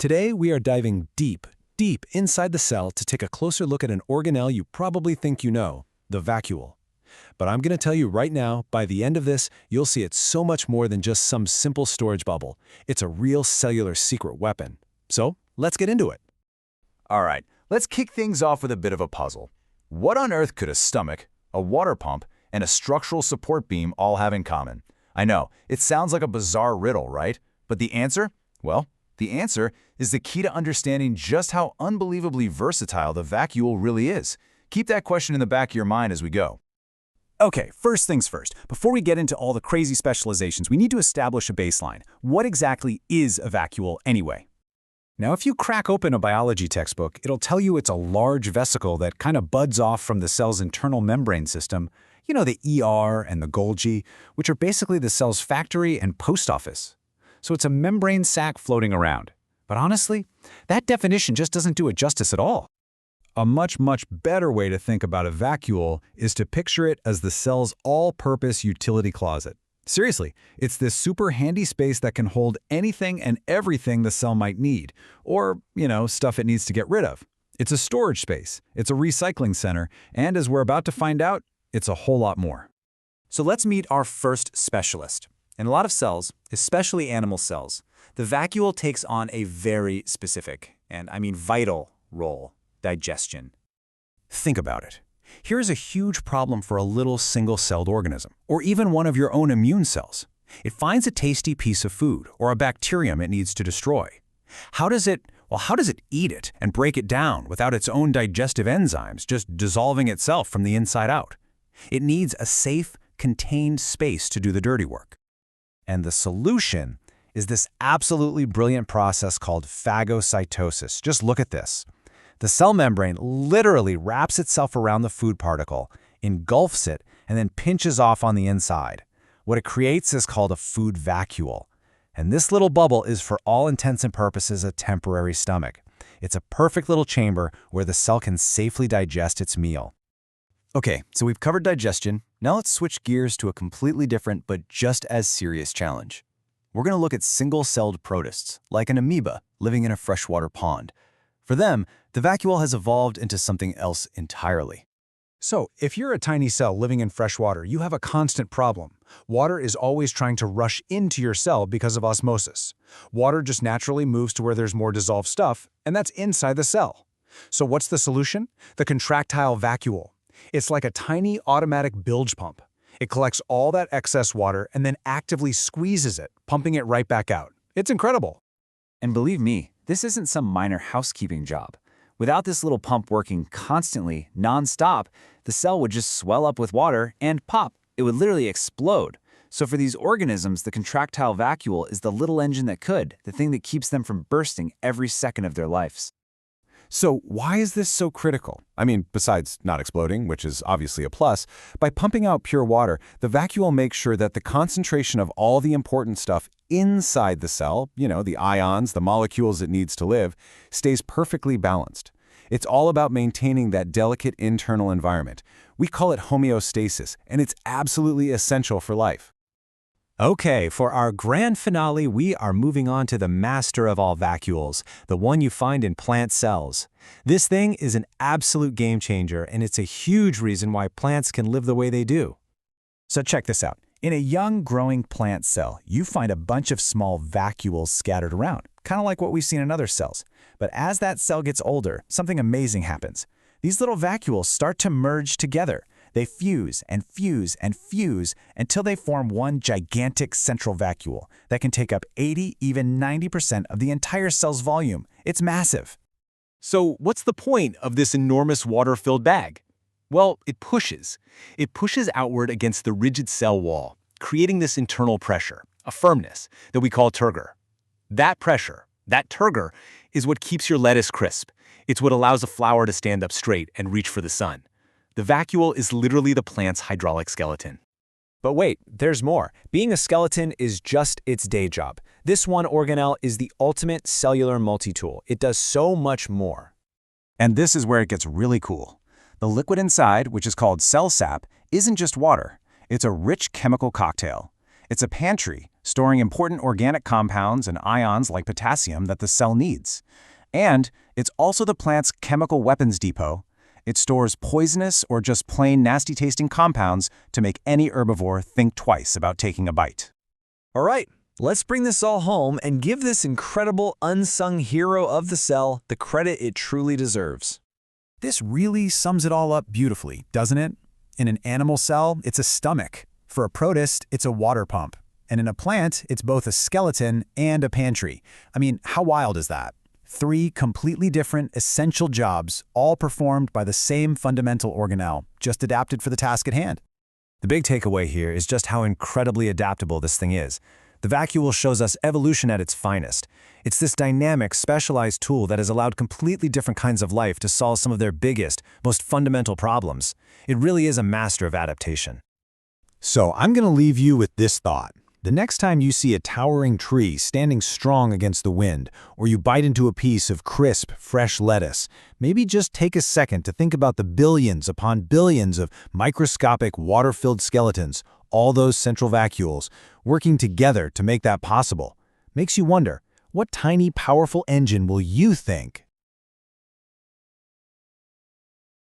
Today, we are diving deep, deep inside the cell to take a closer look at an organelle you probably think you know, the vacuole. But I'm going to tell you right now, by the end of this, you'll see it's so much more than just some simple storage bubble. It's a real cellular secret weapon. So, let's get into it. All right, let's kick things off with a bit of a puzzle. What on earth could a stomach, a water pump, and a structural support beam all have in common? I know, it sounds like a bizarre riddle, right? But the answer? Well, the answer is the key to understanding just how unbelievably versatile the vacuole really is. Keep that question in the back of your mind as we go. Okay, first things first. Before we get into all the crazy specializations, we need to establish a baseline. What exactly is a vacuole anyway? Now, if you crack open a biology textbook, it'll tell you it's a large vesicle that kind of buds off from the cell's internal membrane system. You know, the ER and the Golgi, which are basically the cell's factory and post office. So it's a membrane sac floating around. But honestly, that definition just doesn't do it justice at all. A much, much better way to think about a vacuole is to picture it as the cell's all-purpose utility closet. Seriously, it's this super handy space that can hold anything and everything the cell might need, or, stuff it needs to get rid of. It's a storage space, it's a recycling center, and as we're about to find out, it's a whole lot more. So let's meet our first specialist. In a lot of cells, especially animal cells, the vacuole takes on a very specific, and I mean vital, role: digestion. Think about it. Here's a huge problem for a little single-celled organism, or even one of your own immune cells. It finds a tasty piece of food or a bacterium it needs to destroy. How does it eat it and break it down without its own digestive enzymes just dissolving itself from the inside out? It needs a safe, contained space to do the dirty work. And the solution is this absolutely brilliant process called phagocytosis. Just look at this. The cell membrane literally wraps itself around the food particle, engulfs it, and then pinches off on the inside. What it creates is called a food vacuole. And this little bubble is for all intents and purposes a temporary stomach. It's a perfect little chamber where the cell can safely digest its meal. Okay, so we've covered digestion. Now let's switch gears to a completely different but just as serious challenge. We're going to look at single-celled protists, like an amoeba living in a freshwater pond. For them, the vacuole has evolved into something else entirely. So, if you're a tiny cell living in fresh water, you have a constant problem. Water is always trying to rush into your cell because of osmosis. Water just naturally moves to where there's more dissolved stuff, and that's inside the cell. So what's the solution? The contractile vacuole. It's like a tiny automatic bilge pump. It collects all that excess water and then actively squeezes it, pumping it right back out. It's incredible. And believe me, this isn't some minor housekeeping job. Without this little pump working constantly, non-stop, the cell would just swell up with water and pop. It would literally explode. So for these organisms, the contractile vacuole is the little engine that could, the thing that keeps them from bursting every second of their lives. So why is this so critical? I mean, besides not exploding, which is obviously a plus, by pumping out pure water, the vacuole makes sure that the concentration of all the important stuff inside the cell, the ions, the molecules it needs to live, stays perfectly balanced. It's all about maintaining that delicate internal environment. We call it homeostasis, and it's absolutely essential for life. Okay, for our grand finale, we are moving on to the master of all vacuoles, the one you find in plant cells. This thing is an absolute game changer, and it's a huge reason why plants can live the way they do. So check this out. In a young, growing plant cell, you find a bunch of small vacuoles scattered around, kind of like what we've seen in other cells. But as that cell gets older, something amazing happens. These little vacuoles start to merge together. They fuse and fuse and fuse until they form one gigantic central vacuole that can take up 80, even 90% of the entire cell's volume. It's massive. So what's the point of this enormous water-filled bag? Well, it pushes. It pushes outward against the rigid cell wall, creating this internal pressure, a firmness that we call turgor. That pressure, that turgor, is what keeps your lettuce crisp. It's what allows a flower to stand up straight and reach for the sun. The vacuole is literally the plant's hydraulic skeleton. But wait, there's more. Being a skeleton is just its day job. This one organelle is the ultimate cellular multi-tool. It does so much more. And this is where it gets really cool. The liquid inside, which is called cell sap, isn't just water. It's a rich chemical cocktail. It's a pantry, storing important organic compounds and ions like potassium that the cell needs. And it's also the plant's chemical weapons depot. It stores poisonous or just plain nasty-tasting compounds to make any herbivore think twice about taking a bite. All right, let's bring this all home and give this incredible unsung hero of the cell the credit it truly deserves. This really sums it all up beautifully, doesn't it? In an animal cell, it's a stomach. For a protist, it's a water pump. And in a plant, it's both a skeleton and a pantry. I mean, how wild is that? 3 completely different, essential jobs, all performed by the same fundamental organelle, just adapted for the task at hand. The big takeaway here is just how incredibly adaptable this thing is. The vacuole shows us evolution at its finest. It's this dynamic, specialized tool that has allowed completely different kinds of life to solve some of their biggest, most fundamental problems. It really is a master of adaptation. So I'm going to leave you with this thought. The next time you see a towering tree standing strong against the wind, or you bite into a piece of crisp, fresh lettuce, maybe just take a second to think about the billions upon billions of microscopic, water-filled skeletons, all those central vacuoles, working together to make that possible. Makes you wonder, what tiny, powerful engine will you think